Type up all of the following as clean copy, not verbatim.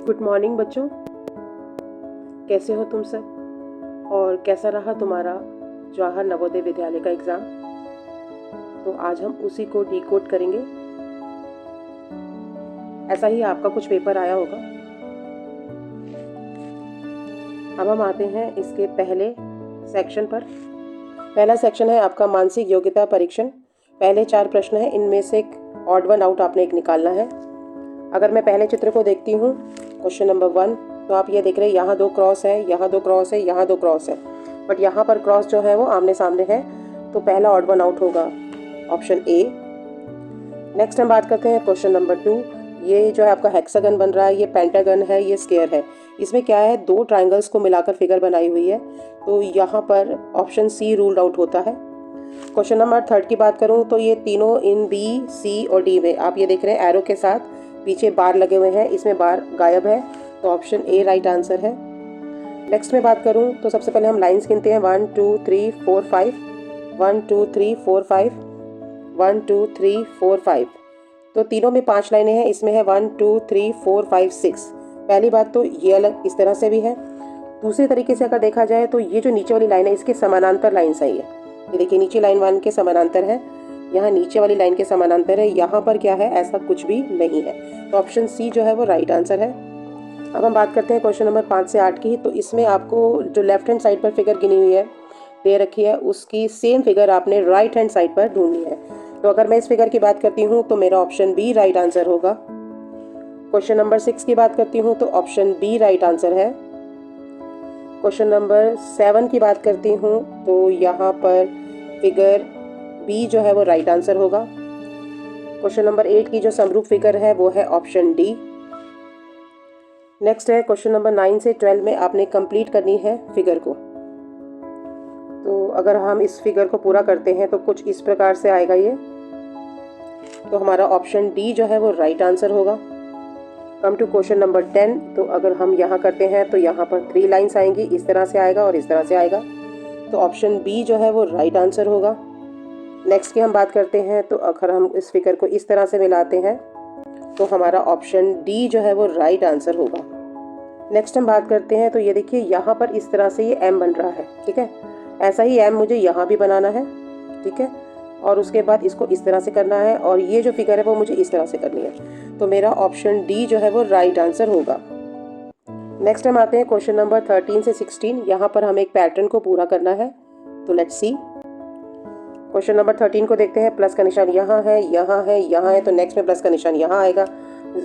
Good morning बच्चों, कैसे हो तुम सब और कैसा रहा तुम्हारा जवाहर नवोदय विद्यालय का एग्ज़ाम। तो आज हम उसी को डिकोड करेंगे। ऐसा ही आपका कुछ पेपर आया होगा। अब हम आते हैं इसके पहले सेक्शन पर। पहला सेक्शन है आपका मानसिक योग्यता परीक्षण। पहले 4 प्रश्न हैं, इनमें से एक ऑड वन आउट आपने एक निकालना है। अगर मैं पहले चित्र को देखती हूँ, क्वेश्चन नंबर 1, तो आप ये देख रहे हैं यहाँ 2 क्रॉस है, यहाँ 2 क्रॉस है, यहाँ 2 क्रॉस है, बट यहाँ पर क्रॉस जो है वो आमने सामने है, तो पहला ऑड वन आउट होगा ऑप्शन ए। नेक्स्ट हम बात करते हैं क्वेश्चन नंबर 2। ये जो है आपका हेक्सागन बन रहा है, ये पेंटागन है, ये स्क्वायर है। इसमें क्या है, 2 ट्राइंगल्स को मिलाकर फिगर बनाई हुई है, तो यहाँ पर ऑप्शन सी रूल्ड आउट होता है। क्वेश्चन नंबर 3 की बात करूँ तो ये तीनों इन बी, सी और डी में आप ये देख रहे हैं एरो के साथ पीछे बार लगे हुए हैं, इसमें बार गायब है, तो ऑप्शन ए राइट आंसर है। नेक्स्ट में बात करूं तो सबसे पहले हम लाइंस गिनते हैं 1 2 3 4 5, 1 2 3 4 5, 1 2 3 4 5। तो तीनों में 5 लाइनें हैं, इसमें है 1 2 3 4 5 6। पहली बात तो ये अलग इस तरह से भी है। दूसरे तरीके से अगर देखा जाए तो ये जो नीचे वाली लाइन है इसके समानांतर लाइन सही है। ये देखिए नीचे लाइन 1 के समानांतर है, यहाँ नीचे वाली लाइन के समानांतर है, यहाँ पर क्या है, ऐसा कुछ भी नहीं है, तो ऑप्शन सी जो है वो राइट आंसर है। अब हम बात करते हैं क्वेश्चन नंबर 5 से 8 की। तो इसमें आपको जो लेफ्ट हैंड साइड पर फिगर गिनी हुई है दे रखी है, उसकी सेम फिगर आपने राइट हैंड साइड पर ढूंढनी है। तो अगर मैं इस फिगर की बात करती हूँ तो मेरा ऑप्शन बी राइट आंसर होगा। क्वेश्चन नंबर 6 की बात करती हूँ तो ऑप्शन बी राइट आंसर है। क्वेश्चन नंबर 7 की बात करती हूँ तो यहाँ पर फिगर बी जो है वो राइट आंसर होगा। क्वेश्चन नंबर 8 की जो समरूप फिगर है वो है ऑप्शन डी। नेक्स्ट है क्वेश्चन नंबर 9 से 12 में आपने कंप्लीट करनी है फिगर को। तो अगर हम इस फिगर को पूरा करते हैं तो कुछ इस प्रकार से आएगा ये, तो हमारा ऑप्शन डी जो है वो राइट आंसर होगा। कम टू क्वेश्चन नंबर 10, तो अगर हम यहाँ करते हैं तो यहाँ पर 3 लाइन्स आएंगी, इस तरह से आएगा और इस तरह से आएगा, तो ऑप्शन बी जो है वो राइट आंसर होगा। नेक्स्ट की हम बात करते हैं तो अगर हम इस फिगर को इस तरह से मिलाते हैं तो हमारा ऑप्शन डी जो है वो राइट आंसर होगा। नेक्स्ट हम बात करते हैं तो ये देखिए यहाँ पर इस तरह से ये एम बन रहा है, ठीक है, ऐसा ही एम मुझे यहाँ भी बनाना है, ठीक है, और उसके बाद इसको इस तरह से करना है, और ये जो फिगर है वो मुझे इस तरह से करनी है, तो मेरा ऑप्शन डी जो है वो राइट आंसर होगा। नेक्स्ट हम आते हैं क्वेश्चन नंबर 13 से 16। यहाँ पर हमें एक पैटर्न को पूरा करना है, तो लेट्स सी। क्वेश्चन नंबर 13 को देखते हैं। प्लस का निशान यहाँ है, यहाँ है, यहाँ है, तो नेक्स्ट में प्लस का निशान यहाँ आएगा,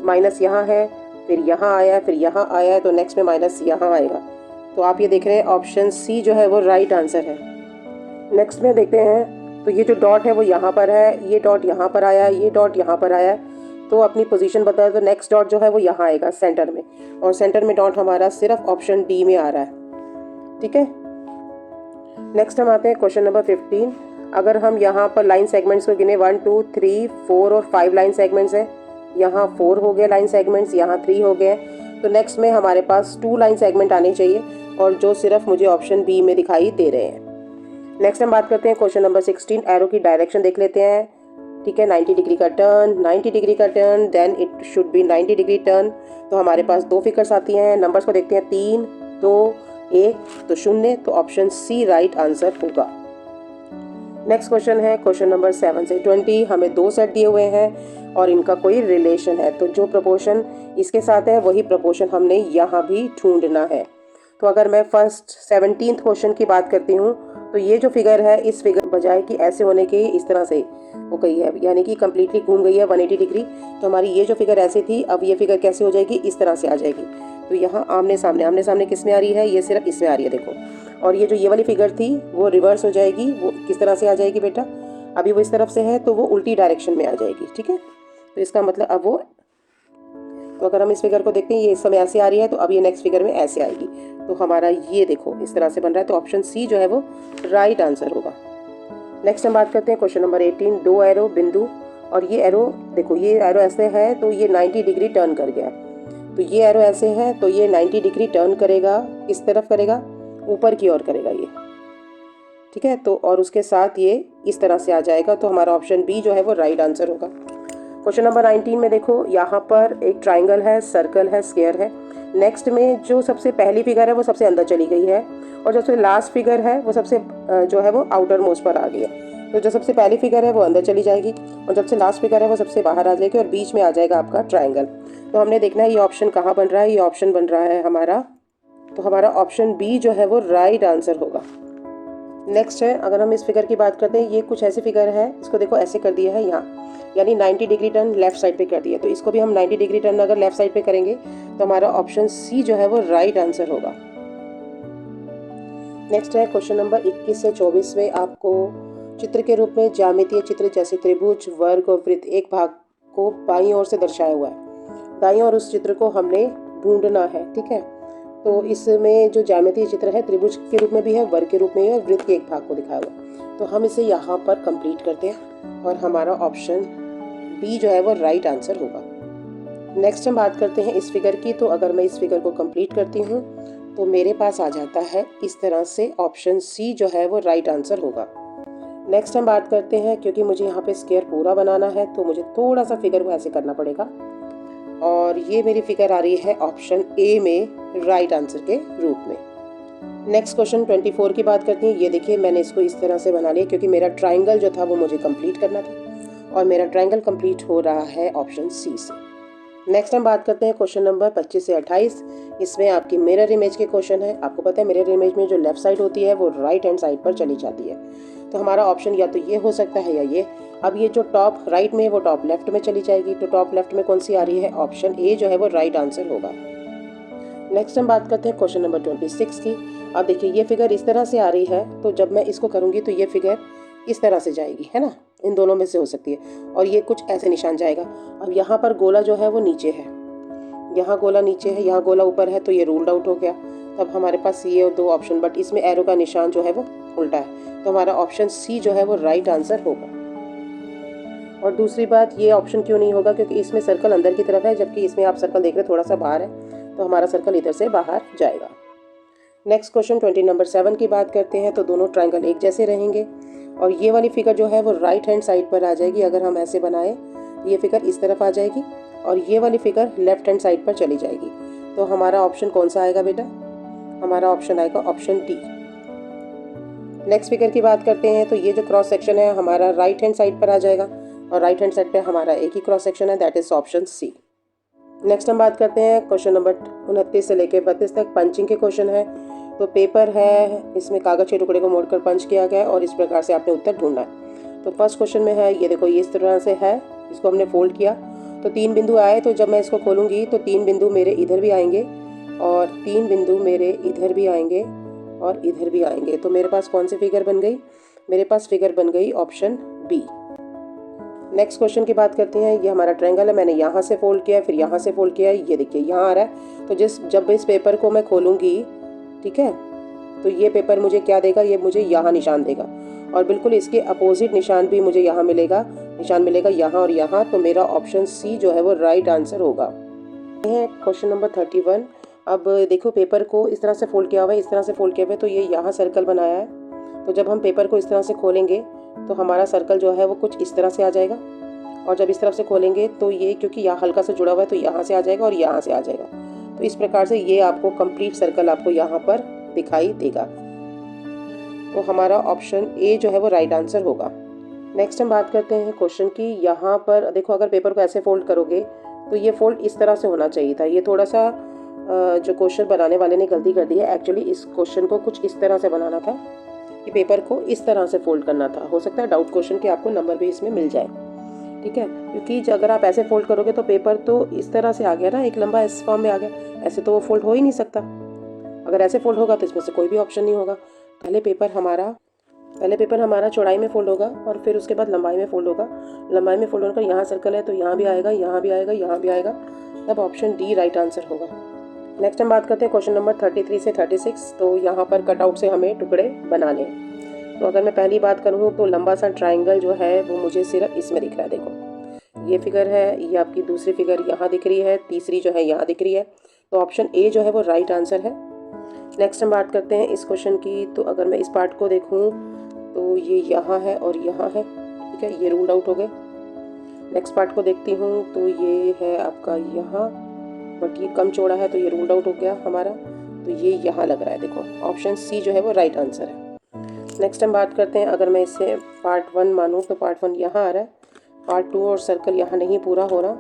माइनस यहाँ है, फिर यहाँ आया है, फिर यहाँ आया है, तो नेक्स्ट में माइनस यहाँ आएगा, तो आप ये देख रहे हैं ऑप्शन सी जो है वो राइट आंसर है। नेक्स्ट में देखते हैं तो ये जो डॉट है वो यहाँ पर है, ये डॉट यहाँ पर आया है, ये डॉट यहाँ पर आया है, तो अपनी पोजीशन बता है, तो नेक्स्ट डॉट जो है वो यहाँ आएगा सेंटर में, और सेंटर में डॉट हमारा सिर्फ ऑप्शन डी में आ रहा है, ठीक है। नेक्स्ट हम आते हैं क्वेश्चन नंबर 15। अगर हम यहाँ पर लाइन सेगमेंट्स को गिने 1 2 3 4 और 5 लाइन सेगमेंट्स हैं, यहाँ 4 हो गए लाइन सेगमेंट्स, यहाँ 3 हो गए, तो नेक्स्ट में हमारे पास 2 लाइन सेगमेंट आने चाहिए, और जो सिर्फ मुझे ऑप्शन बी में दिखाई दे रहे हैं। नेक्स्ट हम बात करते हैं क्वेश्चन नंबर 16। एरो की डायरेक्शन देख लेते हैं, ठीक है, 90 डिग्री का टर्न, 90 डिग्री का turn, then it should be 90 degree turn, तो हमारे पास 2 फिगर्स आती हैं। नंबर्स को देखते हैं 3 2 1, तो 0, तो ऑप्शन सी राइट आंसर होगा। नेक्स्ट क्वेश्चन है क्वेश्चन नंबर 7 से 20। हमें 2 सेट दिए हुए हैं और इनका कोई रिलेशन है, तो जो प्रपोर्शन इसके साथ है वही प्रपोर्शन हमने यहाँ भी ढूंढना है। तो अगर मैं फर्स्ट 17th क्वेश्चन की बात करती हूँ तो ये जो फिगर है, इस फिगर बजाय कि ऐसे होने के इस तरह से हो गई है, यानी कि कम्प्लीटली घूम गई है 180 डिग्री। तो हमारी ये जो फिगर ऐसे थी, अब ये फिगर कैसे हो जाएगी, इस तरह से आ जाएगी। तो यहाँ आमने सामने किस में आ रही है, ये सिर्फ इसमें आ रही है, देखो। और ये जो ये वाली फिगर थी वो रिवर्स हो जाएगी, वो किस तरह से आ जाएगी बेटा, अभी वो इस तरफ से है तो वो उल्टी डायरेक्शन में आ जाएगी, ठीक है। तो इसका मतलब अब वो, तो अगर हम इस फिगर को देखते हैं, ये इस समय ऐसे आ रही है, तो अब ये नेक्स्ट फिगर में ऐसे आएगी, तो हमारा ये देखो इस तरह से बन रहा है, तो ऑप्शन सी जो है वो राइट आंसर होगा। नेक्स्ट हम बात करते हैं क्वेश्चन नंबर 18। 2 एरो बिंदु, और ये एरो देखो, ये एरो ऐसे है तो ये 90 डिग्री टर्न कर गया, तो ये एरो ऐसे है तो ये 90 डिग्री टर्न करेगा, किस तरफ करेगा, ऊपर की ओर करेगा ये, ठीक है। तो और उसके साथ ये इस तरह से आ जाएगा, तो हमारा ऑप्शन बी जो है वो राइट आंसर होगा। क्वेश्चन नंबर 19 में देखो, यहाँ पर एक ट्राइंगल है, सर्कल है, स्क्वायर है। नेक्स्ट में जो सबसे पहली फिगर है वो सबसे अंदर चली गई है, और जो सबसे लास्ट फिगर है वो सबसे जो है वो आउटर मोस्ट पर आ गई है। तो जो सबसे पहली फिगर है वो अंदर चली जाएगी, और जब से लास्ट फिगर है वो सबसे बाहर आ जाएगी, और बीच में आ जाएगा आपका ट्राइंगल। तो हमने देखना है ये ऑप्शन कहाँ बन रहा है। ये ऑप्शन बन रहा है हमारा, तो हमारा ऑप्शन बी जो है वो राइट आंसर होगा। नेक्स्ट है, अगर हम इस फिगर की बात करते हैं, ये कुछ ऐसी फिगर है, इसको देखो ऐसे कर दिया है यहाँ, यानी 90 डिग्री टर्न लेफ्ट साइड पे कर दिया। तो इसको भी हम 90 डिग्री टर्न अगर लेफ्ट साइड पे करेंगे तो हमारा ऑप्शन सी जो है वो राइट आंसर होगा। नेक्स्ट है क्वेश्चन नंबर 21 से 24 में आपको चित्र के रूप में ज्यामितीय चित्र जैसे त्रिभुज, वर्ग और वृत्त एक भाग को बाईं ओर से दर्शाया हुआ है। दाईं ओर उस चित्र को हमने ढूंढना है, ठीक है। तो इसमें जो ज्यामितीय चित्र है त्रिभुज के रूप में भी है, वर्ग के रूप में भी है, और वृत्त के एक भाग को दिखाया हुआ। तो हम इसे यहाँ पर कंप्लीट करते हैं, और हमारा ऑप्शन बी जो है वो राइट आंसर होगा। नेक्स्ट हम बात करते हैं इस फिगर की। तो अगर मैं इस फिगर को कंप्लीट करती हूँ तो मेरे पास आ जाता है इस तरह से, ऑप्शन सी जो है वो राइट आंसर होगा। नेक्स्ट हम बात करते हैं, क्योंकि मुझे यहाँ पे स्क्वायर पूरा बनाना है तो मुझे थोड़ा सा फिगर को ऐसे करना पड़ेगा, और ये मेरी फिगर आ रही है ऑप्शन ए में राइट आंसर के रूप में। नेक्स्ट क्वेश्चन 24 की बात करते हैं। ये देखिए मैंने इसको इस तरह से बना लिया, क्योंकि मेरा ट्राइंगल जो था वो मुझे कंप्लीट करना था, और मेरा ट्राइंगल कंप्लीट हो रहा है ऑप्शन सी से। नेक्स्ट हम बात करते हैं क्वेश्चन नंबर 25 से 28। इसमें आपकी मिरर इमेज के क्वेश्चन है। आपको पता है मिरर इमेज में जो लेफ्ट साइड होती है वो राइट हैंड साइड पर चली जाती है। तो हमारा ऑप्शन या तो ये हो सकता है या ये। अब ये जो टॉप राइट में है वो टॉप लेफ्ट में चली जाएगी। तो टॉप लेफ्ट में कौन सी आ रही है? ऑप्शन ए जो है वो राइट आंसर होगा। नेक्स्ट हम बात करते हैं क्वेश्चन नंबर 26 की। अब देखिए ये फिगर इस तरह से आ रही है, तो जब मैं इसको करूँगी तो ये फिगर इस तरह से जाएगी, है ना। इन दोनों में से हो सकती है, और ये कुछ ऐसे निशान जाएगा। अब यहाँ पर गोला जो है वो नीचे है, यहाँ गोला नीचे है, यहाँ गोला ऊपर है, तो ये रूल्ड आउट हो गया। तब हमारे पास ये और दो ऑप्शन, बट इसमें एरो का निशान जो है वो उल्टा है। तो हमारा ऑप्शन सी जो है वो राइट आंसर होगा। और दूसरी बात, ये ऑप्शन क्यों नहीं होगा? क्योंकि इसमें सर्कल अंदर की तरफ है, जबकि इसमें आप सर्कल देख रहे थोड़ा सा बाहर है, तो हमारा सर्कल इधर से बाहर जाएगा। नेक्स्ट क्वेश्चन 20 नंबर 7 की बात करते हैं। तो दोनों ट्राइंगल एक जैसे रहेंगे, और ये वाली फिगर जो है वो राइट हैंड साइड पर आ जाएगी। अगर हम ऐसे बनाए, ये फिगर इस तरफ आ जाएगी, और ये वाली फिगर लेफ्ट हैंड साइड पर चली जाएगी। तो हमारा ऑप्शन कौन सा आएगा बेटा? हमारा ऑप्शन आएगा ऑप्शन डी। नेक्स्ट फिगर की बात करते हैं। तो ये जो क्रॉस सेक्शन है हमारा राइट हैंड साइड पर आ जाएगा, और राइट हैंड साइड पर हमारा एक ही क्रॉस सेक्शन है, that is option C. Next हम बात करते हैं क्वेश्चन नंबर 29 से लेकर 32 तक पंचिंग के क्वेश्चन है। तो पेपर है, इसमें कागज के टुकड़े को मोड़कर पंच किया गया है, और इस प्रकार से आपने उत्तर ढूंढना है। तो फर्स्ट क्वेश्चन में है, ये देखो ये इस तरह से है, इसको हमने फोल्ड किया तो 3 बिंदु आए। तो जब मैं इसको खोलूंगी तो 3 बिंदु मेरे इधर भी आएंगे, और 3 बिंदु मेरे इधर भी आएंगे, और इधर भी आएंगे। तो मेरे पास कौन सी फिगर बन गई? मेरे पास फिगर बन गई ऑप्शन बी। नेक्स्ट क्वेश्चन की बात करते हैं। ये हमारा ट्रायंगल है, मैंने यहाँ से फोल्ड किया है, फिर यहाँ से फोल्ड किया है, ये देखिए यहाँ आ रहा है। तो जब इस पेपर को मैं खोलूँगी, ठीक है, तो ये पेपर मुझे क्या देगा? ये मुझे यहाँ निशान देगा, और बिल्कुल इसके अपोजिट निशान भी मुझे यहाँ मिलेगा, निशान मिलेगा यहाँ और यहाँ। तो मेरा ऑप्शन सी जो है वो राइट आंसर होगा। ये क्वेश्चन नंबर 31। अब देखो पेपर को इस तरह से फोल्ड किया हुआ है, इस तरह से फोल्ड किया हुआ है, तो ये यहाँ सर्कल बनाया है। तो जब हम पेपर को इस तरह से खोलेंगे तो हमारा सर्कल जो है वो कुछ इस तरह से आ जाएगा, और जब इस तरफ से खोलेंगे तो ये, क्योंकि यहाँ हल्का से जुड़ा हुआ है, तो यहाँ से आ जाएगा और यहाँ से आ जाएगा। तो इस प्रकार से ये आपको कंप्लीट सर्कल आपको यहाँ पर दिखाई देगा। तो हमारा ऑप्शन ए जो है वो राइट आंसर होगा। नेक्स्ट हम बात करते हैं क्वेश्चन की। यहाँ पर देखो, अगर पेपर को ऐसे फोल्ड करोगे तो ये फोल्ड इस तरह से होना चाहिए था। ये थोड़ा सा जो क्वेश्चन बनाने वाले ने गलती कर दी है। एक्चुअली इस क्वेश्चन को कुछ इस तरह से बनाना था कि पेपर को इस तरह से फोल्ड करना था। हो सकता है डाउट क्वेश्चन के आपको नंबर भी इसमें मिल जाए, ठीक है, क्योंकि अगर आप ऐसे फोल्ड करोगे तो पेपर तो इस तरह से आ गया ना, एक लंबा इस फॉर्म में आ गया। ऐसे तो वो फोल्ड हो ही नहीं सकता। अगर ऐसे फोल्ड होगा तो इसमें से कोई भी ऑप्शन नहीं होगा। पहले पेपर हमारा चौड़ाई में फोल्ड होगा, और फिर उसके बाद लंबाई में फोल्ड होगा। लंबाई में फोल्ड होकर यहाँ सर्कल है तो यहाँ भी आएगा, यहाँ भी आएगा, यहाँ भी आएगा। तब ऑप्शन डी राइट आंसर होगा। नेक्स्ट हम बात करते हैं क्वेश्चन नंबर 33 से 36। तो यहाँ पर कटआउट से हमें टुकड़े बनाने हैं। तो अगर मैं पहली बात करूँ तो लंबा सा ट्राइंगल जो है वो मुझे सिर्फ इसमें दिख रहा है। देखो ये फिगर है, ये आपकी दूसरी फिगर यहाँ दिख रही है, तीसरी जो है यहाँ दिख रही है। तो ऑप्शन ए जो है वो राइट आंसर है। नेक्स्ट हम बात करते हैं इस क्वेश्चन की। तो अगर मैं इस पार्ट को देखूँ तो ये यहाँ है और यहाँ है, ठीक है, ये रूल्ड आउट हो गए। नेक्स्ट पार्ट को देखती हूँ तो ये है आपका यहाँ, बट ये कम चौड़ा है तो ये रूल्ड आउट हो गया हमारा, तो ये यहाँ लग रहा है। देखो ऑप्शन सी जो है वो राइट आंसर है। नेक्स्ट हम बात करते हैं, अगर मैं इसे पार्ट 1 मानूँ तो पार्ट 1 यहाँ आ रहा है, पार्ट 2 और सर्कल यहाँ नहीं पूरा हो रहा,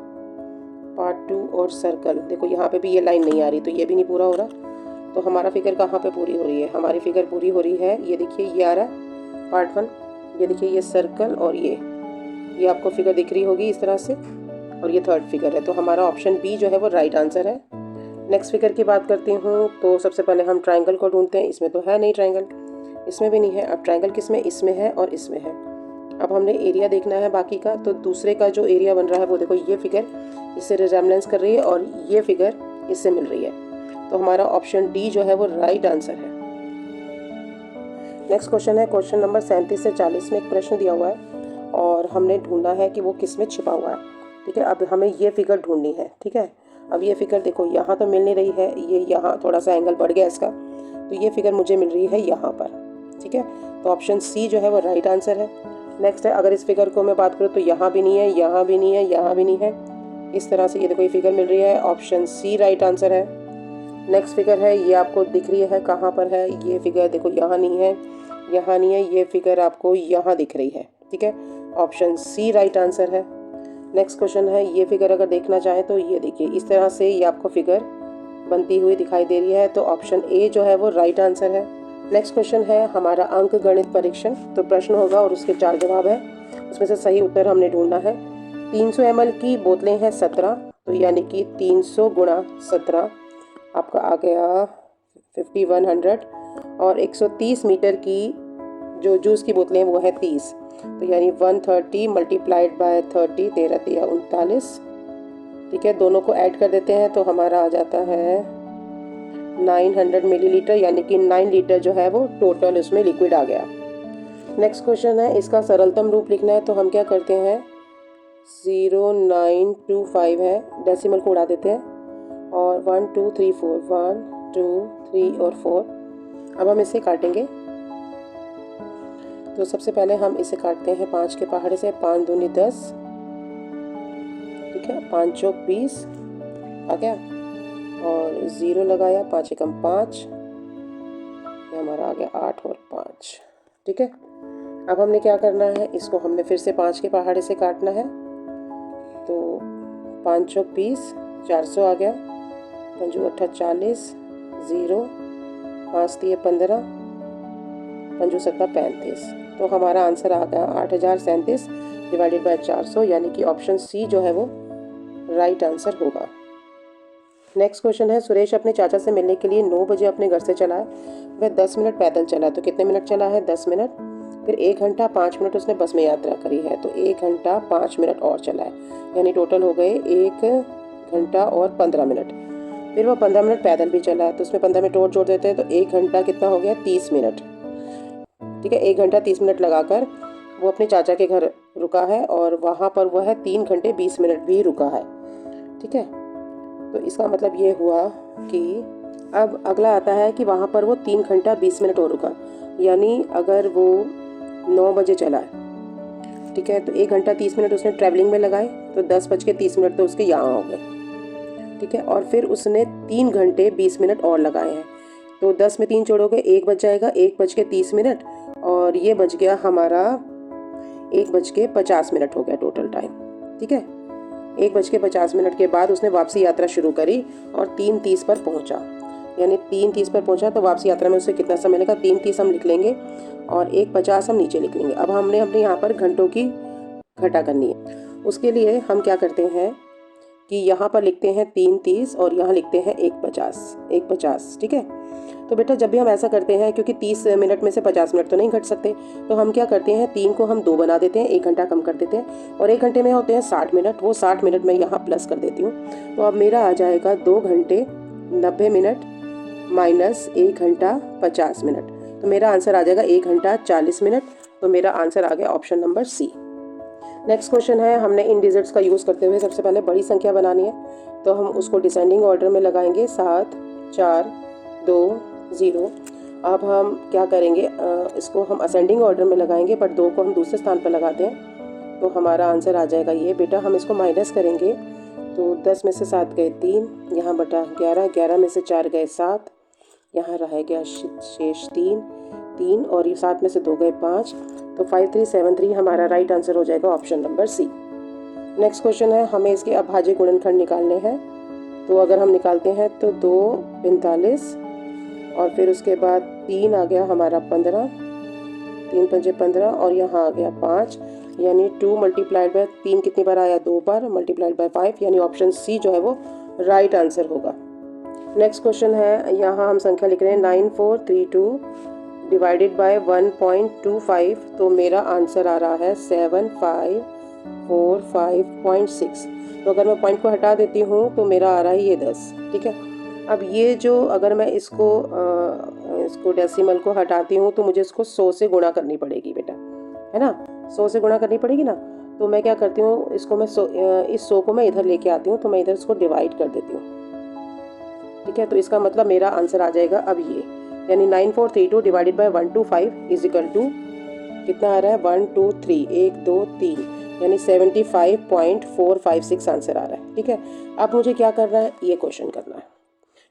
पार्ट 2 और सर्कल देखो यहाँ पे भी ये लाइन नहीं आ रही तो ये भी नहीं पूरा हो रहा, तो हमारा फिगर कहाँ पे पूरी हो रही है? हमारी फिगर पूरी हो रही है, ये देखिए ये आ रहा है पार्ट 1, ये देखिए ये सर्कल और ये आपको फिगर दिख रही होगी इस तरह से, और ये थर्ड फिगर है, तो हमारा ऑप्शन बी जो है वो राइट आंसर है। नेक्स्ट फिगर की बात करती हूँ तो सबसे पहले हम ट्राइंगल को ढूंढते हैं, इसमें तो है नहीं ट्राइंगल, इसमें भी नहीं है। अब ट्राइंगल किस में? इसमें है और इसमें है। अब हमने एरिया देखना है बाकी का, तो दूसरे का जो एरिया बन रहा है वो देखो ये फिगर इससे रिजेम्बलेंस कर रही है और ये फिगर इससे मिल रही है, तो हमारा ऑप्शन डी जो है वो राइट आंसर है। नेक्स्ट क्वेश्चन है क्वेश्चन नंबर 37 से 40 में एक प्रश्न दिया हुआ है और हमने ढूंढना है कि वो किस में छिपा हुआ है। ठीक है, अब हमें ये फिगर ढूंढनी है। ठीक है, अब ये फिगर देखो यहाँ तो मिल नहीं रही है, ये यहाँ थोड़ा सा एंगल बढ़ गया इसका, तो ये फिगर मुझे मिल रही है यहाँ पर। ठीक है, तो ऑप्शन सी जो है वो राइट आंसर है। नेक्स्ट है, अगर इस फिगर को मैं बात करूँ तो यहाँ भी नहीं है, यहाँ भी नहीं है, यहाँ भी नहीं है, इस तरह से ये देखो ये फिगर मिल रही है, ऑप्शन सी राइट आंसर है। नेक्स्ट फिगर है, ये आपको दिख रही है कहाँ पर है, ये फिगर देखो यहाँ नहीं है, यहाँ नहीं है, ये फिगर आपको यहाँ दिख रही है। ठीक है, ऑप्शन सी राइट आंसर है। नेक्स्ट क्वेश्चन है, ये फिगर अगर देखना चाहें तो ये देखिए इस तरह से ये आपको फिगर बनती हुई दिखाई दे रही है, तो ऑप्शन ए जो है वो राइट आंसर है। नेक्स्ट क्वेश्चन है हमारा अंक गणित परीक्षण, तो प्रश्न होगा और उसके 4 जवाब है, उसमें से सही उत्तर हमने ढूंढना है। 300 ml की बोतलें हैं 17, तो यानी कि 300 गुणा 17 आपका आ गया 5100, और 130 मीटर की जो जूस की बोतलें हैं वो है 30, तो यानी 130 मल्टीप्लाइड बाय 30, 13 3 39। ठीक है, दोनों को ऐड कर देते हैं तो हमारा आ जाता है 900 मिलीलीटर, यानी कि 9 लीटर जो है वो टोटल उसमें लिक्विड आ गया। नेक्स्ट क्वेश्चन है, इसका सरलतम रूप लिखना है, तो हम क्या करते हैं 0925 है, डेसिमल को उड़ा देते हैं, और 1 2 3 4 1 2 3 और 4। अब हम इसे काटेंगे, तो सबसे पहले हम इसे काटते हैं 5 के पहाड़े से, 5 दूनी 10, ठीक है, 5 चौक 20 आ गया, और 0 लगाया, 5 एकम 5, ये हमारा आ गया 8 और 5। ठीक है, अब हमने क्या करना है, इसको हमने फिर से 5 के पहाड़े से काटना है, तो 5 चौक 20, 400 आ गया, 5 8 40, 0, 5 3 15, 5 7 35, तो हमारा आंसर आ गया 8037 डिवाइडेड बाय 400, यानी कि ऑप्शन सी जो है वो राइट आंसर होगा। नेक्स्ट क्वेश्चन है, सुरेश अपने चाचा से मिलने के लिए 9 बजे अपने घर से चला है, वह 10 मिनट पैदल चला, तो कितने मिनट चला है? 10 मिनट। फिर 1 घंटा 5 मिनट उसने बस में यात्रा करी है, तो 1 घंटा 5 मिनट और चला है, यानी टोटल हो गए 1 घंटा और 15 मिनट। फिर वो 15 मिनट पैदल भी चला है, तो उसमें 15 मिनट और जोड़ देते हैं, तो 1 घंटा कितना हो गया? 30 मिनट। ठीक है, 1 घंटा 30 मिनट लगाकर वो अपने चाचा के घर रुका है, और वहाँ पर वह है 3 घंटे 20 मिनट भी रुका है। ठीक है, तो इसका मतलब ये हुआ कि अब अगला आता है कि वहाँ पर वो 3 घंटा 20 मिनट और रुका, यानी अगर वो 9 बजे चला है, ठीक है, तो 1 घंटा 30 मिनट उसने ट्रैवलिंग में लगाए, तो 10:30 मिनट तो उसके यहाँ हो गए। ठीक है, और फिर उसने 3 घंटे 20 मिनट और लगाए हैं, तो 10 में 3 जोड़ोगे 1 बच जाएगा, 1:30 मिनट, और ये बच गया हमारा 1:50 मिनट हो गया टोटल टाइम। ठीक है, 1:50 मिनट के बाद उसने वापसी यात्रा शुरू करी और 3:30 पर पहुंचा, यानी 3:30 पर पहुंचा, तो वापसी यात्रा में उसे कितना समय लगा? 3:30 हम लिख लेंगे और 1:50 हम नीचे लिख लेंगे। अब हमने अपने यहाँ पर घंटों की घटा करनी है, उसके लिए हम क्या करते हैं कि यहाँ पर लिखते हैं 3:30 और यहाँ लिखते हैं 1:50। ठीक है, तो बेटा जब भी हम ऐसा करते हैं, क्योंकि 30 मिनट में से 50 मिनट तो नहीं घट सकते, तो हम क्या करते हैं 3 को हम 2 बना देते हैं, 1 घंटा कम कर देते हैं, और 1 घंटे में होते हैं 60 मिनट, वो 60 मिनट में यहाँ प्लस कर देती हूँ, तो अब मेरा आ जाएगा 2 घंटे 90 मिनट माइनस 1 घंटा 50 मिनट, तो मेरा आंसर आ जाएगा 1 घंटा 40 मिनट, तो मेरा आंसर आ गया option number C. Next question है, हमने इन डिजिट्स का यूज़ करते हुए सबसे पहले बड़ी संख्या बनानी है, तो हम उसको डिसेंडिंग ऑर्डर में लगाएंगे, 7 4 2 0। अब हम क्या करेंगे, इसको हम असेंडिंग ऑर्डर में लगाएंगे, बट 2 को हम दूसरे स्थान पर लगाते हैं, तो हमारा आंसर आ जाएगा ये। बेटा हम इसको माइनस करेंगे तो 10 में से 7 गए 3, यहाँ बटा 11, 11 में से 4 गए 7, यहाँ रह गया शेष 3 और ये 7 में से 2 गए 5, तो 5373 हमारा राइट आंसर हो जाएगा option number C. Next question है, हमें इसके अभाज्य गुणनखंड निकालने हैं। तो अगर हम निकालते हैं तो 2 45 और फिर उसके बाद 3 आ गया हमारा 15, 3 पंजे 15 और यहाँ आ गया 5, यानी 2 मल्टीप्लाइड बाय 3 कितनी बार आया 2 बार, मल्टीप्लाइड बाय 5, यानी ऑप्शन सी जो है वो राइट आंसर होगा। नेक्स्ट क्वेश्चन है, यहाँ हम संख्या लिख रहे हैं 9432 डिवाइडेड बाय 1.25, तो मेरा आंसर आ रहा है 7545.6। तो अगर मैं पॉइंट को हटा देती हूँ तो मेरा आ रहा है ये 10। ठीक है, अब ये जो अगर मैं इसको डेसिमल को हटाती हूँ तो मुझे इसको 100 से गुणा करनी पड़ेगी बेटा, है ना, 100 से गुणा करनी पड़ेगी ना। तो मैं क्या करती हूँ, इसको मैं इस 100 को मैं इधर लेके आती हूँ, तो मैं इधर इसको डिवाइड कर देती हूँ। ठीक है, तो इसका मतलब मेरा आंसर आ जाएगा अब ये, यानी 9432 divided by 125 is equal to कितना आ रहा है 1 2 3 1 2 3, यानी 75.456 आंसर आ रहा है। ठीक है, अब मुझे क्या करना है, ये क्वेश्चन करना है।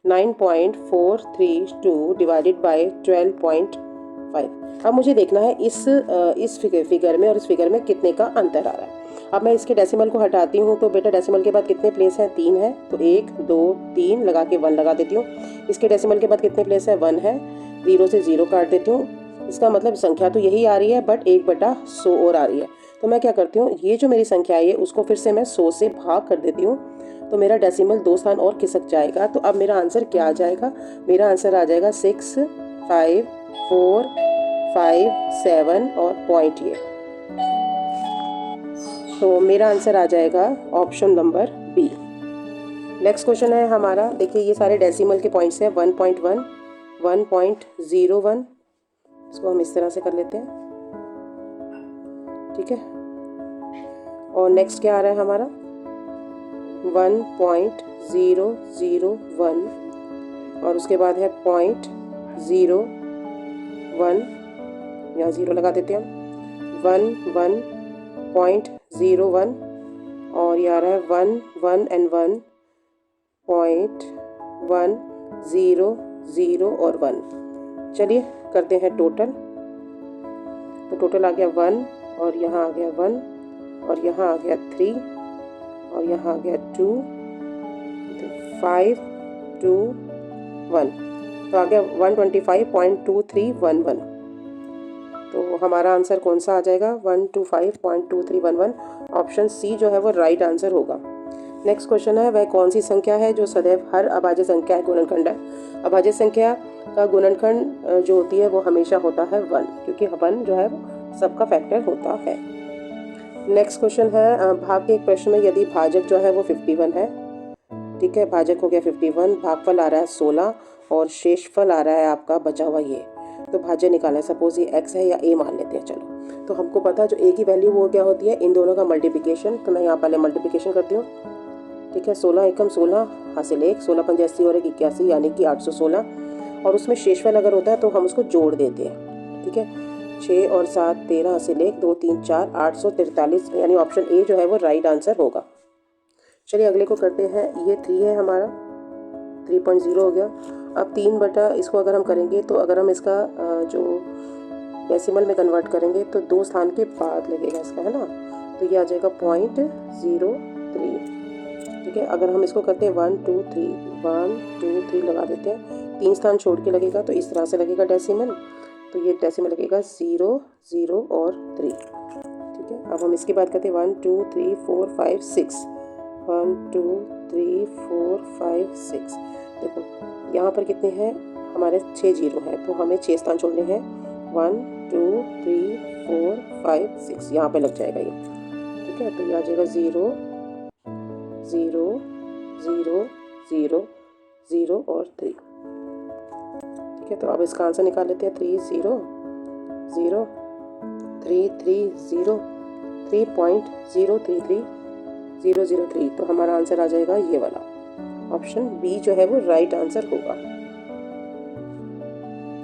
9.432 डिवाइडेड बाय 12.5। अब मुझे देखना है इस फिगर में और इस फिगर में कितने का अंतर आ रहा है। अब मैं इसके डेसिमल को हटाती हूँ तो बेटा डेसिमल के बाद कितने प्लेस हैं 3 है, तो 1 2 3 लगा के 1 लगा देती हूँ। इसके डेसिमल के बाद कितने प्लेस है 1 है, 0 से 0 काट देती हूँ। इसका मतलब संख्या तो यही आ रही है बट 1/100 और आ रही है। तो मैं क्या करती हूँ, ये जो मेरी संख्या है उसको फिर से मैं 100 से भाग कर देती हूँ, तो मेरा डेसिमल 2 स्थान और खिसक जाएगा। तो अब मेरा आंसर क्या आ जाएगा, मेरा आंसर आ जाएगा 6547 और पॉइंट ये। तो मेरा आंसर आ जाएगा option number B. Next question है हमारा, देखिए ये सारे डेसिमल के पॉइंट्स हैं 1.1 1.01, इसको हम इस तरह से कर लेते हैं। ठीक है, और नेक्स्ट क्या आ रहा है हमारा 1.001 और उसके बाद है 0.01, यहाँ 0 लगा देते हैं हम, 1.01 और ये आ रहा है 1 1 and 1.100 और 1। चलिए करते हैं टोटल। तो टोटल आ गया 1 और यहाँ आ गया 1 और यहाँ आ गया 3 और यहाँ आ गया 2 5 2 1, तो आ गया 125.2311। तो हमारा आंसर कौन सा आ जाएगा 125.2311, ऑप्शन सी जो है वो राइट आंसर होगा। नेक्स्ट क्वेश्चन है, वह कौन सी संख्या है जो सदैव हर अभाज्य संख्या का गुणनखंड है। अभाज्य संख्या का गुणनखंड जो होती है वो हमेशा होता है 1, क्योंकि 1 जो है सबका फैक्टर होता है। नेक्स्ट क्वेश्चन है, भाग के एक प्रश्न में यदि भाजक जो है वो 51 है, ठीक है, भाजक हो गया 51, भागफल आ रहा है 16 और शेषफल आ रहा है आपका बचा हुआ ये, तो भाज्य निकालना है। सपोज ये x है या a मान लेते हैं, चलो। तो हमको पता है जो a की वैल्यू वो क्या होती है, इन दोनों का मल्टीप्लिकेशन। तो मैं यहाँ पहले मल्टीप्लिकेशन करती हूँ। ठीक है, 16 एकम 16 हासिल 1, 16 पंजे 80 और 81, यानी कि 816। और उसमें शेषफल अगर होता है तो हम उसको जोड़ देते हैं। ठीक है, 6 और 7 13 हासिल 1 2 3 4 843, यानी ऑप्शन ए जो है वो राइट आंसर होगा। चलिए अगले को करते हैं। ये 3 है हमारा, 3.0 हो गया। अब 3 बटा इसको अगर हम करेंगे तो अगर हम इसका जो डेसिमल में कन्वर्ट करेंगे तो 2 स्थान के बाद लगेगा इसका, है ना। तो ये आ जाएगा 0.03। ठीक है, अगर हम इसको करते हैं 1 2 3 लगा देते हैं, 3 स्थान छोड़ के लगेगा, तो इस तरह से लगेगा डेसिमल। तो ये डेसिमल लगेगा 0 0 और 3। ठीक है, अब हम इसकी बात करते हैं 1 2 3 4 5 6, 1 2 3 4 5 6। देखो यहाँ पर कितने हैं हमारे 6 0 है, तो हमें 6 स्थान छोड़ने हैं। 1 2 3 4 5 6 यहाँ पे लग जाएगा ये। ठीक है, तो ये आ जाएगा 0 0 0 0 0 और 3। ठीक है, तो अब इसका आंसर निकाल लेते हैं। 3 0 0 3 3 0 3.033 003। तो हमारा आंसर आ जाएगा ये वाला, ऑप्शन बी जो है वो राइट आंसर होगा।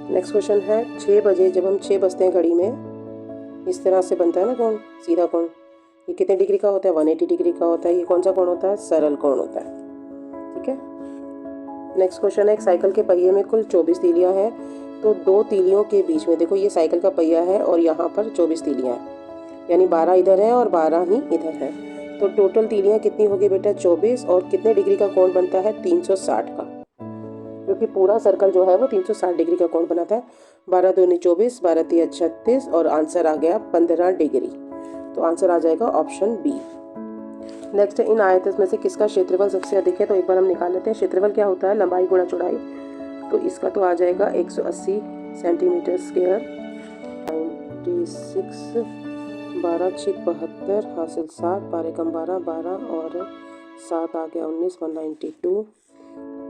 नेक्स्ट क्वेश्चन है, 6 बजे जब हम 6 बजते हैं घड़ी में, इस तरह से बनता है ना कोण, सीधा कोण, ये कितने डिग्री का होता है? 180 डिग्री का होता है। ये कौन सा कोण होता है? सरल कोण होता है। ठीक है। नेक्स्ट क्वेश्चन है, एक साइकिल के पहिए में कुल 24 तीलियां हैं, तो दो तीलियों के बीच में, देखो ये साइकिल का पहिया है और यहाँ पर 24 तीलियां हैं, यानी 12 इधर है और 12 ही इधर है। तो टोटल तीलियां कितनी होगी बेटा? 24। और कितने डिग्री का कोण बनता है? 360 का, क्योंकि पूरा सर्कल जो है वो 360 डिग्री का कोण बनाता है। 12 दूनी 24, 12 तिया 36 और आंसर आ गया 15 डिग्री। तो आंसर आ जाएगा ऑप्शन बी। नेक्स्ट है, इन आयतों में से किसका क्षेत्रफल सबसे अधिक है? तो एक बार हम निकाल लेते हैं। क्षेत्रफल क्या होता है? लंबाई गुणा चौड़ाई। तो इसका तो आ जाएगा 180 सेंटीमीटर स्क्वायर। 96, 12 6 72, हासिल 7, 12 कम 12 12 और 7 आ गया 19, 192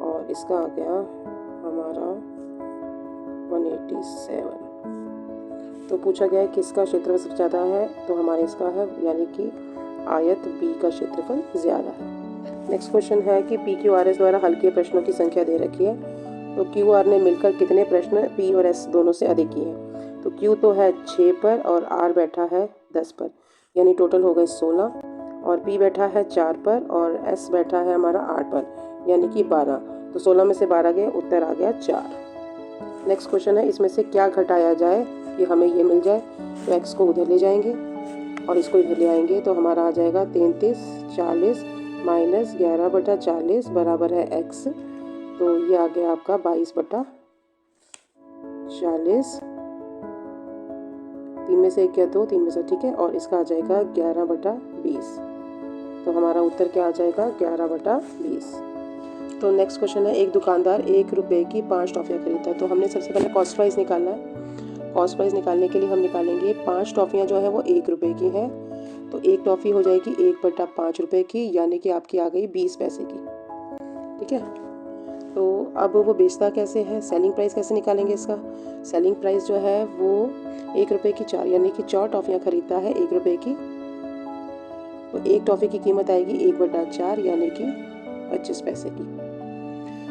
और इसका आ गया हमारा 187। तो पूछा गया है किसका क्षेत्रफल सबसे ज़्यादा है? तो हमारे इसका है, यानी कि आयत बी का क्षेत्रफल ज़्यादा है। नेक्स्ट क्वेश्चन है कि पी क्यू आर एस द्वारा हल किए प्रश्नों की संख्या दे रखी है। तो क्यू आर ने मिलकर कितने प्रश्न पी और एस दोनों से अधिक किए हैं? तो क्यू तो है 6 पर और आर बैठा है 10 पर, यानी टोटल हो गए 16। और पी बैठा है 4 पर और एस बैठा है हमारा 8 पर, यानी कि 12। तो 16 में से 12 गए, उत्तर आ गया 4। नेक्स्ट क्वेश्चन है, इसमें से क्या घटाया जाए कि हमें ये मिल जाए? तो एक्स को उधर ले जाएंगे और इसको इधर ले आएंगे, तो हमारा आ जाएगा 33 40 माइनस 11/40 बराबर है एक्स। तो ये आ गया आपका 22/40। 3 में से 1 या 2, 3 में से, ठीक है। और इसका आ जाएगा 11/20। तो हमारा उत्तर क्या आ जाएगा? 11/20। तो नेक्स्ट क्वेश्चन है, एक दुकानदार 1 रुपये की 5 टॉफ़ियाँ खरीदता है। तो हमने सबसे पहले कॉस्ट प्राइस निकालना है। कॉस्ट प्राइस निकालने के लिए हम निकालेंगे 5 टॉफ़ियाँ जो है वो 1 रुपये की हैं, तो एक टॉफ़ी हो जाएगी 1/5 रुपये की, यानी कि आपकी आ गई 20 पैसे की। ठीक है। तो अब वो बेचता कैसे है? सेलिंग प्राइस कैसे निकालेंगे इसका? सेलिंग प्राइस जो है वो 1 रुपये की 4, यानी कि 4 टॉफ़ियाँ खरीदता है 1 रुपये की, तो एक टॉफ़ी की कीमत आएगी 1/4, यानी कि 25 पैसे की।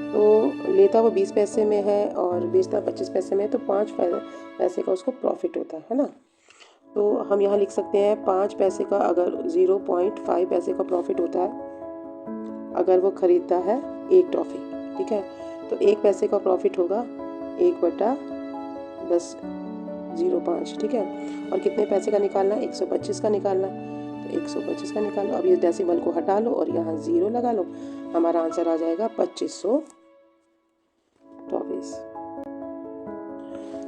तो लेता वो 20 पैसे में है और बेचता 25 पैसे में, तो 5 पैसे का उसको प्रॉफिट होता है ना। तो हम यहाँ लिख सकते हैं 5 पैसे का, अगर 0.5 पैसे का प्रॉफिट होता है अगर वो खरीदता है एक टॉफ़ी। ठीक है। तो 1 पैसे का प्रॉफिट होगा 1/10.05। ठीक है। और कितने पैसे का निकालना है? 125 का निकालना है, तो 125 का निकाल लो। अब ये डेसिमल को हटा लो और यहाँ 0 लगा लो, हमारा आंसर आ जाएगा 2524।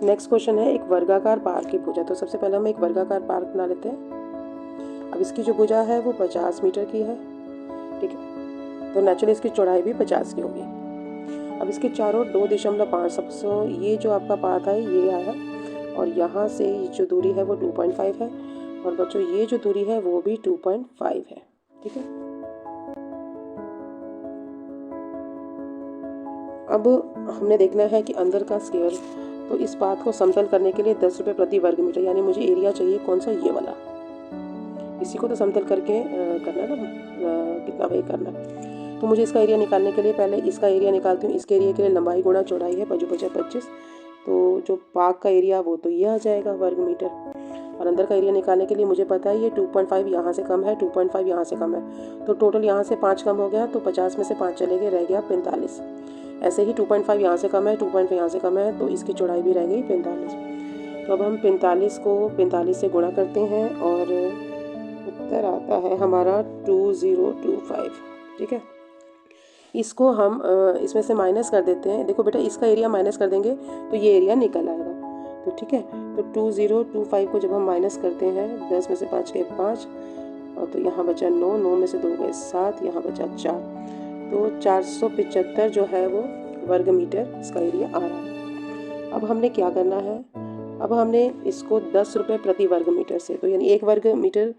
नेक्स्ट क्वेश्चन है, एक वर्गाकार पार्क की भुजा। तो सबसे पहले हम एक वर्गाकार पार्क बना लेते हैं। अब इसकी जो भुजा है वो 50 मीटर की है। ठीक है। तो नेचुरली इसकी चौड़ाई भी 50 की होगी। अब इसके चारों 2.5 सबसे, ये जो आपका पार्क है ये आया, और यहाँ से जो दूरी है वो 2.5 है, और बच्चों ये जो दूरी है वो भी 2.5 है। ठीक है। अब हमने देखना है कि अंदर का स्क्वायर, तो इस बात को समतल करने के लिए 10 रुपये प्रति वर्ग मीटर, यानी मुझे एरिया चाहिए कौन सा? ये वाला। इसी को तो समतल करके करना है ना, कितना भाई करना है। तो मुझे इसका एरिया निकालने के लिए पहले इसका एरिया निकालती हूँ। इसके एरिया के लिए लंबाई गुणा चौड़ाई है 25। तो जो पार्क का एरिया वो तो ये आ जाएगा वर्ग मीटर, और अंदर का एरिया निकालने के लिए मुझे पता है ये 2.5 यहाँ से कम है, 2.5 यहाँ से कम है, तो टोटल यहाँ से 5 कम हो गया, तो 50 में से 5 चले गए, रह गया 45। ऐसे ही 2.5 यहाँ से कम है, 2.5 यहाँ से कम है, तो इसकी चौड़ाई भी रह गई 45। तो अब हम 45 को 45 से गुणा करते हैं और उत्तर आता है हमारा 2025। ठीक है। इसको हम इसमें से माइनस कर देते हैं। देखो बेटा, इसका एरिया माइनस कर देंगे तो ये एरिया निकल आएगा। तो ठीक है। तो 2025 को जब हम माइनस करते हैं, 10 में से 5 गए 5, और तो यहाँ बचा 9, 9 में से 2 गए 7, यहाँ बचा 4, तो 475 जो है वो वर्ग मीटर इसका एरिया आ रहा है। अब हमने क्या करना है? अब हमने इसको 10 रुपये प्रति वर्ग मीटर से, तो यानी 1 वर्ग मीटर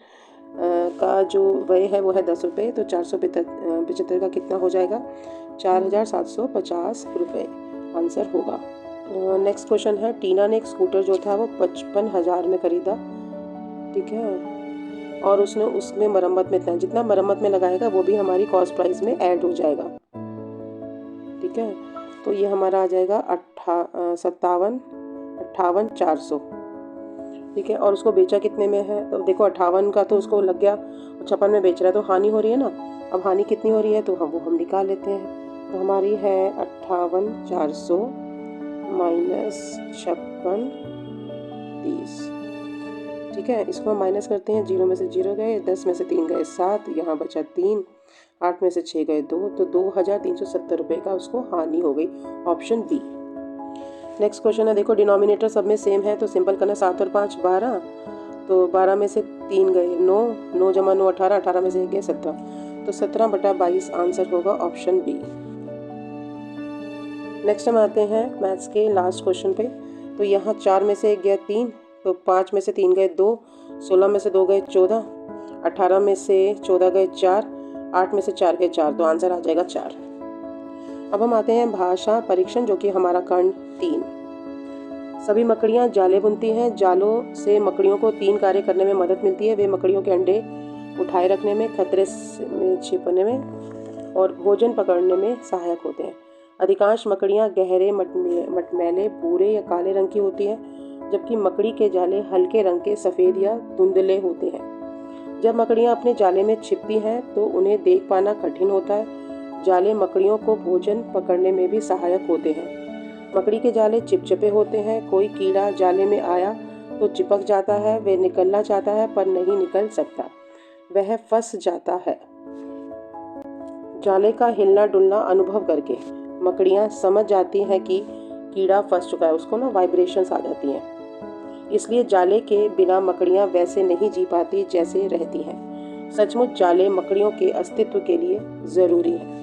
का जो व्यय है वो है 10 रुपये, तो 475 का कितना हो जाएगा? 4750 रुपये आंसर होगा। नेक्स्ट क्वेश्चन है, टीना ने एक स्कूटर जो था वो 55,000 में खरीदा। ठीक है। और उसने उसमें मरम्मत में इतना, जितना मरम्मत में लगाएगा वो भी हमारी कॉस्ट प्राइस में ऐड हो जाएगा। ठीक है। तो ये हमारा आ जाएगा 58,400। ठीक है, और उसको बेचा कितने में है, तो देखो 58 का तो उसको लग गया, 56 में बेच रहा है तो हानि हो रही है ना। अब हानि कितनी हो रही है तो हम निकाल लेते हैं। तो हमारी है 58,400 माइनस 56 30। ठीक है, इसको हम माइनस करते हैं, 0 में से 0 गए, 10 में से 3 गए 7, यहाँ बचा 3, 8 में से 6 गए 2, तो 2,370 रुपये का उसको हानि हो गई। Option B. नेक्स्ट क्वेश्चन है, देखो डिनोमिनेटर सब में सेम है तो सिंपल करना, 7 और 5 12, तो 12 में से 3 गए 9, 9 जमा 9 18, 18 में से 1 गए 17, तो 17/22 आंसर होगा ऑप्शन बी। नेक्स्ट हम आते हैं मैथ्स के लास्ट क्वेश्चन पे। तो यहाँ 4 में से 1 गया 3, तो 5 में से 3 गए 2, 16 में से 2 गए 14, 18 में से 14 गए 4, 8 में से 4 गए 4, तो आंसर आ जाएगा 4। अब हम आते हैं भाषा परीक्षण, जो कि हमारा खंड 3। सभी मकड़ियाँ जाले बुनती हैं। जालों से मकड़ियों को 3 कार्य करने में मदद मिलती है। वे मकड़ियों के अंडे उठाए रखने में, खतरे में छिपने में और भोजन पकड़ने में सहायक होते हैं। अधिकांश मकड़ियाँ गहरे मटमैले भूरे या काले रंग की होती हैं, जबकि मकड़ी के जाले हल्के रंग के सफ़ेद या धुंधले होते हैं। जब मकड़ियाँ अपने जाले में छिपती हैं तो उन्हें देख पाना कठिन होता है। जाले मकड़ियों को भोजन पकड़ने में भी सहायक होते हैं। मकड़ी के जाले चिपचिपे होते हैं। कोई कीड़ा जाले में आया तो चिपक जाता है, वह निकलना चाहता है पर नहीं निकल सकता, वह फंस जाता है। जाले का हिलना डुलना अनुभव करके मकड़ियाँ समझ जाती हैं कि कीड़ा फंस चुका है, उसको ना वाइब्रेशंस आ जाती हैं। इसलिए जाले के बिना मकड़ियाँ वैसे नहीं जी पाती जैसे रहती हैं। सचमुच जाले मकड़ियों के अस्तित्व के लिए ज़रूरी है।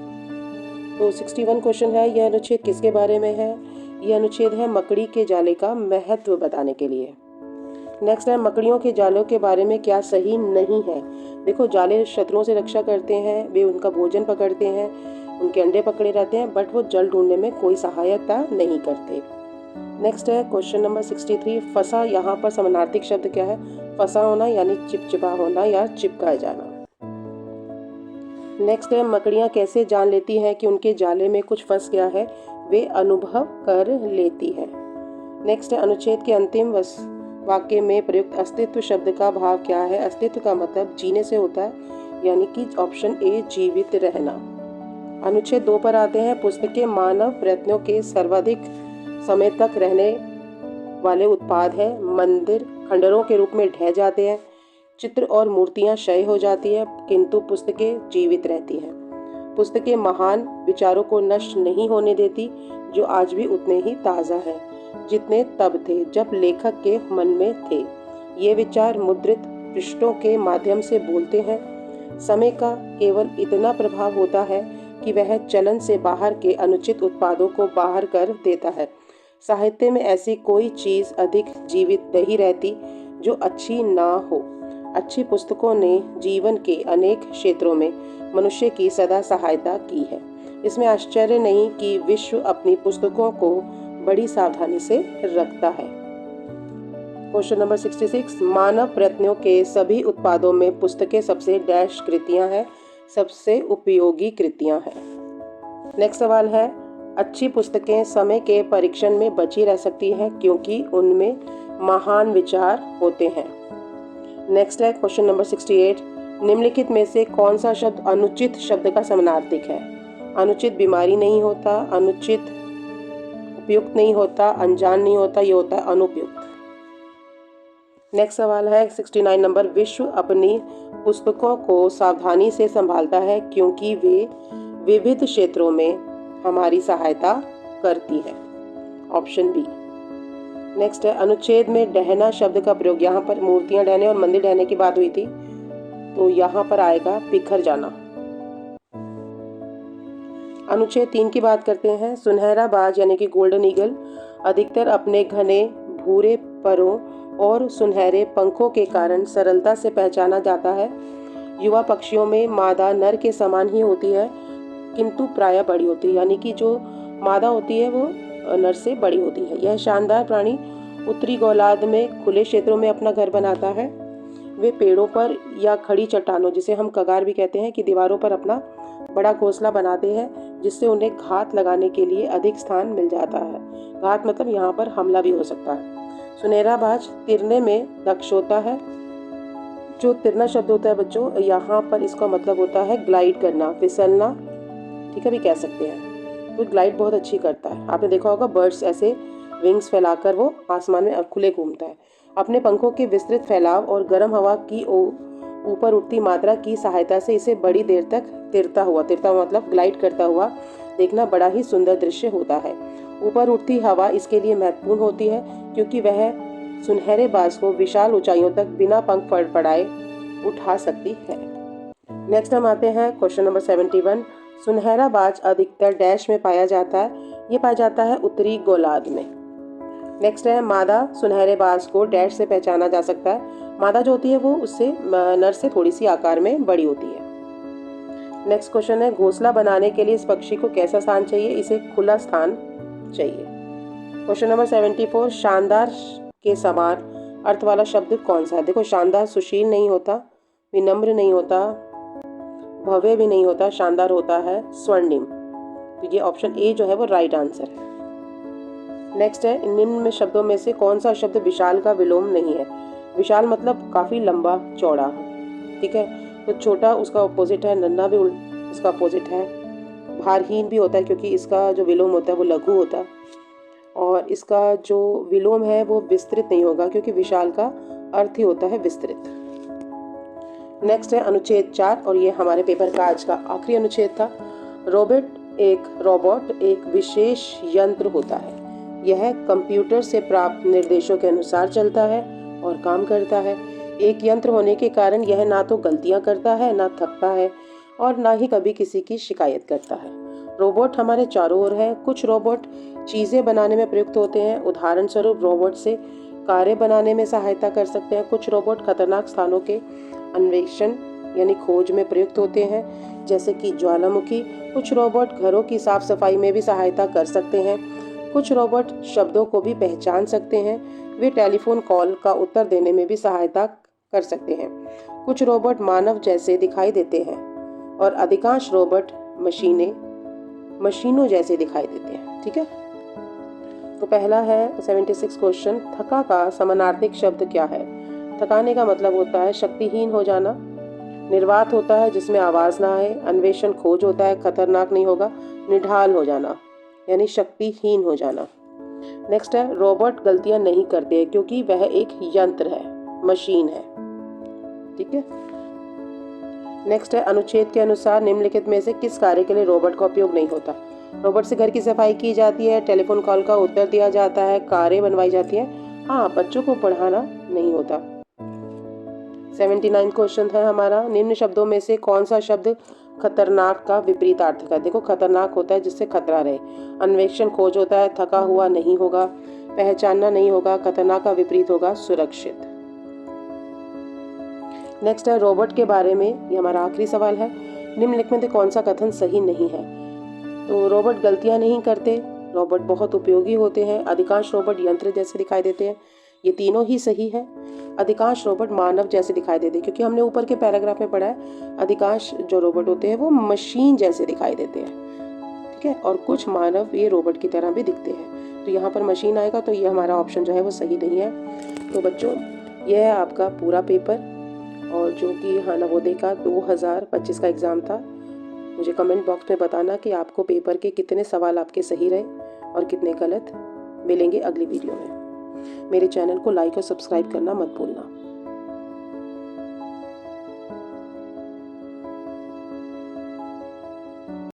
तो 61 क्वेश्चन है, यह अनुच्छेद किसके बारे में है? यह अनुच्छेद है मकड़ी के जाले का महत्व बताने के लिए। नेक्स्ट है, मकड़ियों के जालों के बारे में क्या सही नहीं है? देखो, जाले शत्रुओं से रक्षा करते हैं, वे उनका भोजन पकड़ते हैं, उनके अंडे पकड़े रहते हैं, बट वो जल ढूंढने में कोई सहायता नहीं करते। नेक्स्ट है क्वेश्चन नंबर 63, फंसा यहाँ पर समानार्थिक शब्द क्या है? फंसा होना यानी चिपचिपा होना या चिपकाए जाना। नेक्स्ट है, मकड़ियाँ कैसे जान लेती हैं कि उनके जाले में कुछ फंस गया है? वे अनुभव कर लेती हैं। नेक्स्ट है, अनुच्छेद के अंतिम वाक्य में प्रयुक्त अस्तित्व शब्द का भाव क्या है? अस्तित्व का मतलब जीने से होता है, यानी कि ऑप्शन ए जीवित रहना। अनुच्छेद 2 पर आते हैं, पुस्तकें मानव प्रयत्नों के सर्वाधिक समय तक रहने वाले उत्पाद हैं। मंदिर खंडरों के रूप में ढह जाते हैं, चित्र और मूर्तियां क्षय हो जाती है, किंतु पुस्तकें जीवित रहती हैं। पुस्तकें महान विचारों को नष्ट नहीं होने देती, जो आज भी उतने ही ताज़ा हैं जितने तब थे जब लेखक के मन में थे। ये विचार मुद्रित पृष्ठों के माध्यम से बोलते हैं। समय का केवल इतना प्रभाव होता है कि वह चलन से बाहर के अनुचित उत्पादों को बाहर कर देता है। साहित्य में ऐसी कोई चीज़ अधिक जीवित नहीं रहती जो अच्छी ना हो। अच्छी पुस्तकों ने जीवन के अनेक क्षेत्रों में मनुष्य की सदा सहायता की है। इसमें आश्चर्य नहीं कि विश्व अपनी पुस्तकों को बड़ी सावधानी से रखता है। क्वेश्चन नंबर 66, मानव प्रयत्नों के सभी उत्पादों में पुस्तकें सबसे डैश कृतियां हैं, सबसे उपयोगी कृतियां हैं। नेक्स्ट सवाल है, अच्छी पुस्तकें समय के परीक्षण में बची रह सकती हैं क्योंकि उनमें महान विचार होते हैं। नेक्स्ट है क्वेश्चन नंबर 68, निम्नलिखित में से कौन सा शब्द अनुचित शब्द का समानार्थिक है? अनुचित बीमारी नहीं होता, अनुचित उपयुक्त नहीं होता, अनजान नहीं होता, ये होता है अनुपयुक्त। नेक्स्ट सवाल है 69 नंबर, विश्व अपनी पुस्तकों को सावधानी से संभालता है क्योंकि वे विविध क्षेत्रों में हमारी सहायता करती है। Option B. नेक्स्ट है, अनुच्छेद में डहना शब्द का प्रयोग, यहाँ पर मूर्तियां ढहने और मंदिर ढहने की बात हुई थी, तो यहाँ पर आएगा बिखर जाना। अनुच्छेद 3 की बात करते हैं, सुनहरा बाज यानी कि गोल्डन ईगल अधिकतर अपने घने भूरे परों और सुनहरे पंखों के कारण सरलता से पहचाना जाता है। युवा पक्षियों में मादा नर के समान ही होती है किंतु प्रायः बड़ी होती है, यानी कि जो मादा होती है वो नर से बड़ी होती है। यह शानदार प्राणी उत्तरी गोलार्ध में खुले क्षेत्रों में अपना घर बनाता है। वे पेड़ों पर या खड़ी चट्टानों, जिसे हम कगार भी कहते हैं, कि दीवारों पर अपना बड़ा घोंसला बनाते हैं, जिससे उन्हें घात लगाने के लिए अधिक स्थान मिल जाता है। घात मतलब यहाँ पर हमला भी हो सकता है। सुनहरा बाज तिरने में दक्ष होता है। जो तिरना शब्द होता है बच्चों, यहाँ पर इसका मतलब होता है ग्लाइड करना, फिसलना, ठीक है, भी कह सकते हैं। तो ग्लाइड बहुत अच्छी करता है। आपने देखा होगा बर्ड्स ऐसे विंग्स फैलाकर वो आसमान में खुले घूमता है। अपने पंखों के विस्तृत फैलाव और गर्म हवा की ऊपर उठती मात्रा की सहायता से इसे बड़ी देर तक तिरता हुआ मतलब ग्लाइड करता हुआ देखना बड़ा ही सुंदर दृश्य होता है। ऊपर उठती हवा इसके लिए महत्वपूर्ण होती है क्योंकि वह सुनहरे बाज को विशाल ऊंचाइयों तक बिना पंख फड़फड़ाए उठा सकती है। नेक्स्ट हम आते हैं क्वेश्चन नंबर 71। सुनहरा बाज अधिकतर डैश में पाया जाता है। ये पाया जाता है उत्तरी गोलार्ध में। नेक्स्ट है मादा सुनहरे बाज को डैश से पहचाना जा सकता है। मादा जो होती है वो उससे नर से थोड़ी सी आकार में बड़ी होती है। नेक्स्ट क्वेश्चन है घोंसला बनाने के लिए इस पक्षी को कैसा स्थान चाहिए? इसे खुला स्थान चाहिए। Question number 74। शानदार के समान अर्थ वाला शब्द कौन सा है? देखो शानदार सुशील नहीं होता, विनम्र नहीं होता, भव्य भी नहीं होता, शानदार होता है स्वर्णिम। तो ये ऑप्शन ए जो है वो राइट आंसर है। नेक्स्ट है निम्न में शब्दों में से कौन सा शब्द विशाल का विलोम नहीं है? विशाल मतलब काफी लंबा चौड़ा, ठीक है। तो छोटा उसका अपोजिट है, नन्हा भी उसका अपोजिट है। भारहीन भी होता है क्योंकि इसका जो विलोम होता है वो लघु होता है। और इसका जो विलोम है वो विस्तृत नहीं होगा क्योंकि विशाल का अर्थ ही होता है विस्तृत। नेक्स्ट है अनुच्छेद 4 और ये हमारे पेपर का आज का आखिरी अनुच्छेद था। रोबोट एक विशेष यंत्र होता है। यह कंप्यूटर से प्राप्त निर्देशों के अनुसार चलता है और काम करता है। एक यंत्र होने के कारण यह ना तो गलतियां करता है, ना थकता है और ना ही कभी किसी की शिकायत करता है। रोबोट हमारे चारों ओर है। कुछ रोबोट चीज़ें बनाने में प्रयुक्त होते हैं। उदाहरण स्वरूप रोबोट से कार्य बनाने में सहायता कर सकते हैं। कुछ रोबोट खतरनाक स्थानों के अन्वेषण यानी खोज में प्रयुक्त होते हैं, जैसे कि ज्वालामुखी। कुछ रोबोट घरों की साफ सफाई में भी सहायता कर सकते हैं। कुछ रोबोट शब्दों को भी पहचान सकते हैं। वे टेलीफोन कॉल का उत्तर देने में भी सहायता कर सकते हैं। कुछ रोबोट मानव जैसे दिखाई देते हैं और अधिकांश रोबोट मशीनों जैसे दिखाई देते हैं, ठीक है। तो पहला है 76 क्वेश्चन, थका का समानार्थक शब्द क्या है? थकाने का मतलब होता है शक्तिहीन हो जाना। निर्वात होता है जिसमें आवाज ना आए। अन्वेषण खोज होता है, खतरनाक नहीं होगा। निढाल हो जाना यानी शक्तिहीन हो जाना। नेक्स्ट है रोबोट गलतियां नहीं करते क्योंकि वह एक यंत्र है, मशीन है, ठीक है। नेक्स्ट है अनुच्छेद के अनुसार निम्नलिखित में से किस कार्य के लिए रोबोट का उपयोग नहीं होता? रोबोट से घर की सफाई की जाती है, टेलीफोन कॉल का उत्तर दिया जाता है, कारें बनवाई जाती हैं। हाँ, बच्चों को पढ़ाना नहीं होता। 79 क्वेश्चन है हमारा, निम्न शब्दों में से कौन सा शब्द खतरनाक का विपरीत अर्थ का? देखो खतरनाक होता है जिससे खतरा रहे। अन्वेषण खोज होता है, थका हुआ नहीं होगा, पहचानना नहीं होगा। खतरनाक का विपरीत होगा सुरक्षित। नेक्स्ट है रोबोट के बारे में, ये हमारा आखिरी सवाल है। निम्नलिखित में से कौन सा कथन सही नहीं है? तो रोबोट गलतियां नहीं करते, रोबोट बहुत उपयोगी होते हैं, अधिकांश रोबोट यंत्र जैसे दिखाई देते हैं, ये तीनों ही सही है। अधिकांश रोबोट मानव जैसे दिखाई देते हैं क्योंकि हमने ऊपर के पैराग्राफ में पढ़ा है अधिकांश जो रोबोट होते हैं वो मशीन जैसे दिखाई देते हैं, ठीक है। और कुछ मानव ये रोबोट की तरह भी दिखते हैं। तो यहाँ पर मशीन आएगा तो ये हमारा ऑप्शन जो है वो सही नहीं है। तो बच्चों यह है आपका पूरा पेपर और जो कि हाँ नवोदय का 2025 का एग्ज़ाम था। मुझे कमेंट बॉक्स में बताना कि आपको पेपर के कितने सवाल आपके सही रहे और कितने गलत। मिलेंगे अगली वीडियो में। मेरे चैनल को लाइक और सब्सक्राइब करना मत भूलना।